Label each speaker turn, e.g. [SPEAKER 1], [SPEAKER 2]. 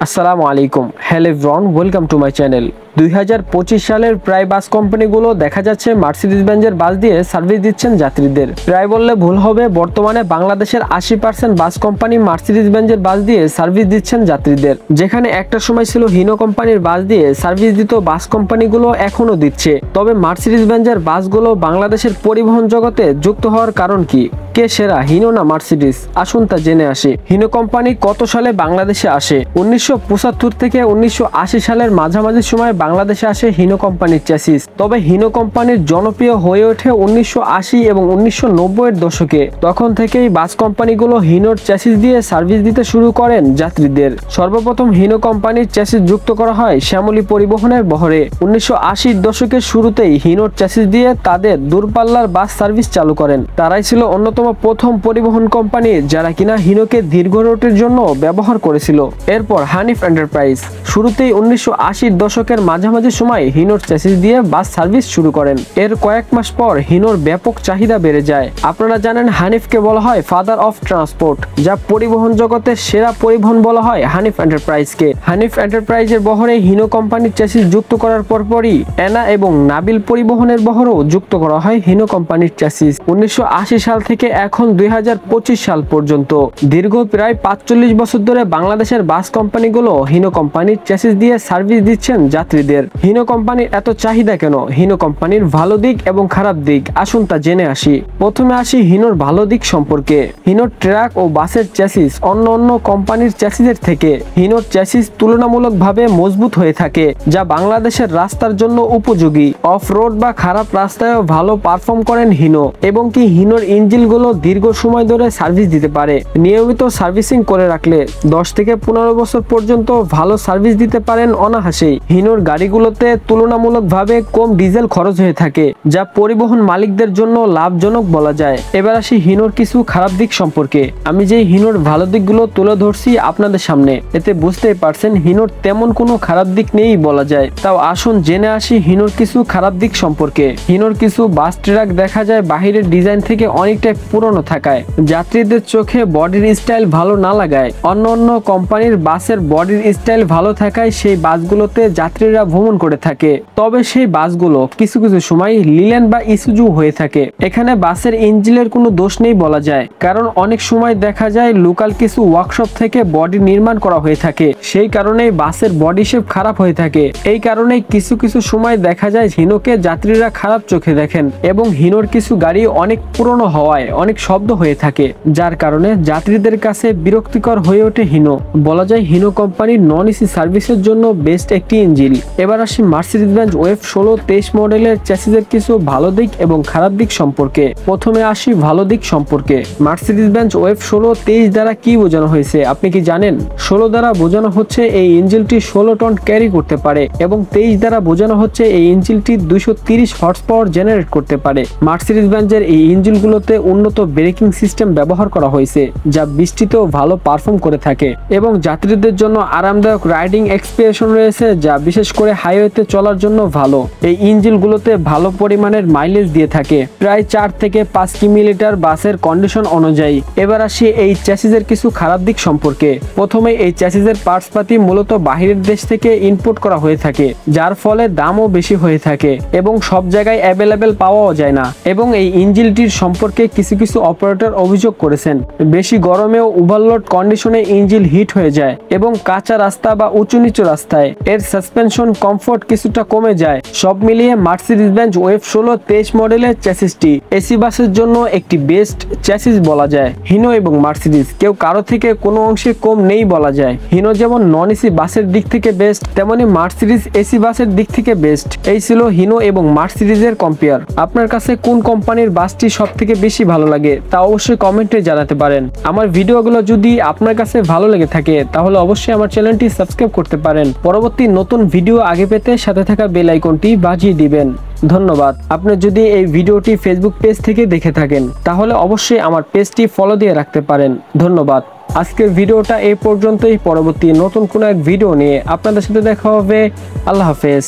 [SPEAKER 1] আসসালামু আলাইকুম, hello everyone, welcome to my channel. 2025 সালের প্রায় বাস কোম্পানিগুলো দেখা যাচ্ছে মার্সিডিজ বেঞ্জের বাস দিয়ে সার্ভিস দিচ্ছেন যাত্রীদের। প্রায় বললে ভুল হবে, বর্তমানে বাংলাদেশের 80% বাস কোম্পানি মার্সিডিজ বেঞ্জের বাস দিয়ে সার্ভিস দিচ্ছেন যাত্রীদের। যেখানে একটা সময় ছিল হিনো কোম্পানির বাস দিয়ে সার্ভিস দিত, বাস কোম্পানিগুলো এখনো দিচ্ছে। তবে মার্সিডিজ বেঞ্জের বাসগুলো বাংলাদেশের পরিবহন জগতে যুক্ত হওয়ার কারণ কি? কে সেরা, হিনো না মার্সিডিজ? আসুন তা জেনে আসি। হিনো কোম্পানি কত সালে বাংলাদেশে আসে? 1975 থেকে 1980 সালের মাঝামাঝি সময় বাংলাদেশে আসে হিনো কোম্পানির চ্যাসিস। তবে হিনো কোম্পানির জনপ্রিয় হয়ে ওঠে 1980 এবং 1990 এর দশকে। তখন থেকেই বাস কোম্পানিগুলো হিনোর চ্যাসিস দিয়ে সার্ভিস দিতে শুরু করেন যাত্রীদের। সর্বপ্রথম হিনো কোম্পানির চ্যাসিস যুক্ত করা হয় শ্যামলী পরিবহনের বহরে। 1980 দশকের শুরুতেই হিনোর চ্যাসিস দিয়ে তাদের দূরপাল্লার বাস সার্ভিস চালু করেন। তারাই ছিল অন্যতম প্রথম পরিবহন কোম্পানি যারা কিনা হিনোকে দীর্ঘ রুটের জন্য ব্যবহার করেছিল। এরপর হানিফ এন্টারপ্রাইজ শুরুতেই 1980 দশকের মাঝামাঝি সময় হিনোর চ্যাসিস দিয়ে বাস সার্ভিস শুরু করেন। এর কয়েক মাস পর হিনোর ব্যাপক চাহিদা বেড়ে যায়। আপনারা জানেন হানিফকে বলা হয় ফাদার অফ ট্রান্সপোর্ট, যা পরিবহন জগতের সেরা পরিবহন বলা হয় হানিফ এন্টারপ্রাইজকে। হানিফ এন্টারপ্রাইজের বহরে হিনো কোম্পানির চ্যাসিস যুক্ত করার পরপরই এনা এবং নাবিল পরিবহনের বহরও যুক্ত করা হয় হিনো কোম্পানির চ্যাসিস। 1980 সাল থেকে এখন 2025 সাল পর্যন্ত দীর্ঘ প্রায় 45 বছর ধরে বাংলাদেশের বাস কোম্পানিগুলো হিনো কোম্পানির চ্যাসিস দিয়ে সার্ভিস দিচ্ছেন যাত্রীদের। হিনো কোম্পানির এত চাহিদা কেন? হিনো কোম্পানির ভালো দিক এবং খারাপ দিক, আসুন তা জেনে আসি। প্রথমে আসি হিনোর ভালো দিক সম্পর্কে। হিনোর ট্রাক ও বাসের চ্যাসিস অন্য কোম্পানির চ্যাসিসের থেকে হিনোর চ্যাসিস তুলনামূলকভাবে মজবুত হয়ে থাকে, যা বাংলাদেশের রাস্তার জন্য উপযোগী। অফ রোড বা খারাপ রাস্তায়ও ভালো পারফর্ম করেন হিনো, এবং কি হিনোর ইঞ্জিনগুলো দীর্ঘ সময় ধরে সার্ভিস দিতে পারে। নিয়মিত সার্ভিসিং করে রাখলে 10 থেকে 15 বছর পর্যন্ত ভালো সার্ভিস দিতে পারেন অনায়াসেই। হিনোর গাড়িগুলোতে তুলনামূলকভাবে কম ডিজেল খরচ হয়ে থাকে, যা পরিবহন মালিকদের জন্য লাভজনক বলা যায়। এবার আসি হিনোর কিছু খারাপ দিক সম্পর্কে। আমি যে হিনোর ভালো দিকগুলো তুলে ধরছি আপনাদের সামনে, এতে বুঝতেই পারছেন হিনোর তেমন কোনো খারাপ দিক নেই বলা যায়। তাও আসুন জেনে আসি হিনোর কিছু খারাপ দিক সম্পর্কে। হিনোর কিছু বাস ট্রাক দেখা যায় বাহিরের ডিজাইন থেকে অনেকটাই পুরনো থাকায় যাত্রীদের চোখে বডির স্টাইল ভালো না লাগায়। অন্য কোম্পানির বাসের বডির স্টাইল ভালো থাকায় সেই বাসগুলোতে যাত্রীরা ভ্রমণ করে থাকে। তবে সেই বাসগুলো কিছু সময় লিলেন বা ইসুজু হয়ে থাকে। এখানে বাসের ইঞ্জিনের কোনো দোষ নেই বলা যায়, কারণ অনেক সময় দেখা যায় লোকাল কিছু ওয়ার্কশপ থেকে বডি নির্মাণ করা হয়ে থাকে, সেই কারণেই বাসের বডি শেপ খারাপ হয়ে থাকে। এই কারণেই কিছু সময় দেখা যায় হিনোকে যাত্রীরা খারাপ চোখে দেখেন, এবং হিনোর কিছু গাড়ি অনেক পুরনো হওয়ায় অনেক শব্দ হয়ে থাকে, যার কারণে যাত্রীদের কাছে বিরক্তিকর হয়ে ওঠে হিনো। বলা যায় হিনো কোম্পানির নন এসি সার্ভিসের জন্য বেস্ট একটি ইঞ্জিন। এবার আসি মার্সিডিজ বেঞ্জ ওয়েভ 16-23 মডেলের চ্যাসিসের কিছু ভালো দিক এবং খারাপ দিক সম্পর্কে। প্রথমে আসি ভালো দিক সম্পর্কে। মার্সিডিজ বেঞ্জ ওয়েভ 16-23 দ্বারা কি বোঝানো হয়েছে আপনি কি জানেন? 16 দ্বারা বোঝানো হচ্ছে এই ইঞ্জিনটি 16 টন ক্যারি করতে পারে, এবং 23 দ্বারা বোঝানো হচ্ছে এই ইঞ্জিনটি 230 হর্স পাওয়ার জেনারেট করতে পারে। মার্সিডিজ বেঞ্জের এই ইঞ্জিনগুলোতে উন্নত ব্রেকিং সিস্টেম ব্যবহার করা হয়েছে, যা বৃষ্টিতেও ভালো পারফর্ম করে থাকে, এবং যাত্রীদের জন্য আরামদায়ক রাইডিং এক্সপিরিয়েন্স রয়েছে, যা বিশেষ করে হাইওয়েতে চলার জন্য ভালো। এই ইঞ্জিনগুলোতে ভালো পরিমাণের মাইলেজ দিয়ে থাকে, প্রায় 4 থেকে 5 কিলোমিটার বাসের কন্ডিশন অনুযায়ী। এবার আসি এই চ্যাসিসের কিছু খারাপ দিক সম্পর্কে। প্রথমে এই চ্যাসিসের পার্টসপাতি মূলত বাহিরের দেশ থেকে ইম্পোর্ট করা হয়ে থাকে, যার ফলে দামও বেশি হয়ে থাকে এবং সব জায়গায় অ্যাভেলেবেল পাওয়াও যায় না। এবং এই ইঞ্জিনটির সম্পর্কে কিছু অপারেটর অভিযোগ করেছেন, বেশি গরমেও ওভারলোড কন্ডিশনে ইঞ্জিন হিট হয়ে যায়, এবং কাঁচা রাস্তা বা উঁচু নিচু রাস্তায় এর সাসপেনশন কমফোর্ট কিছুটা কমে যায়। সব মিলিয়ে মার্সিডিজ বেঞ্জ ওয়েভ 16-23 মডেলের চ্যাসিসটি এসি বাসের জন্য একটি বেস্ট চ্যাসিস বলা যায়। হিনো এবং মার্সিডিজ কেউ কারো থেকে কোনো অংশে কম নেই বলা যায়। হিনো যেমন নন এসি বাসের দিক থেকে বেস্ট, তেমনি মার্সিডিজ এসি বাসের দিক থেকে বেস্ট। এই ছিল হিনো এবং মার্সিডিজের কম্পেয়ার। আপনার কাছে কোন কোম্পানির বাসটি সব থেকে বেশি ভালো লাগে তা অবশ্যই কমেন্টে জানাতে পারেন। আমার ভিডিওগুলো যদি আপনার কাছে ভালো লেগে থাকে তাহলে অবশ্যই আমার চ্যানেলটি সাবস্ক্রাইব করতে পারেন। পরবর্তী নতুন ভিডিও আগে পেতে সাথে থাকা বেল আইকনটি বাজিয়ে দিবেন। ধন্যবাদ। আপনি যদি এই ভিডিওটি ফেসবুক পেজ থেকে দেখে থাকেন তাহলে অবশ্যই আমার পেজটি ফলো দিয়ে রাখতে পারেন। ধন্যবাদ। আজকের ভিডিওটা এই পর্যন্তই। পরবর্তী নতুন কোনো এক ভিডিও নিয়ে আপনাদের সাথে দেখা হবে। আল্লাহ হাফেজ।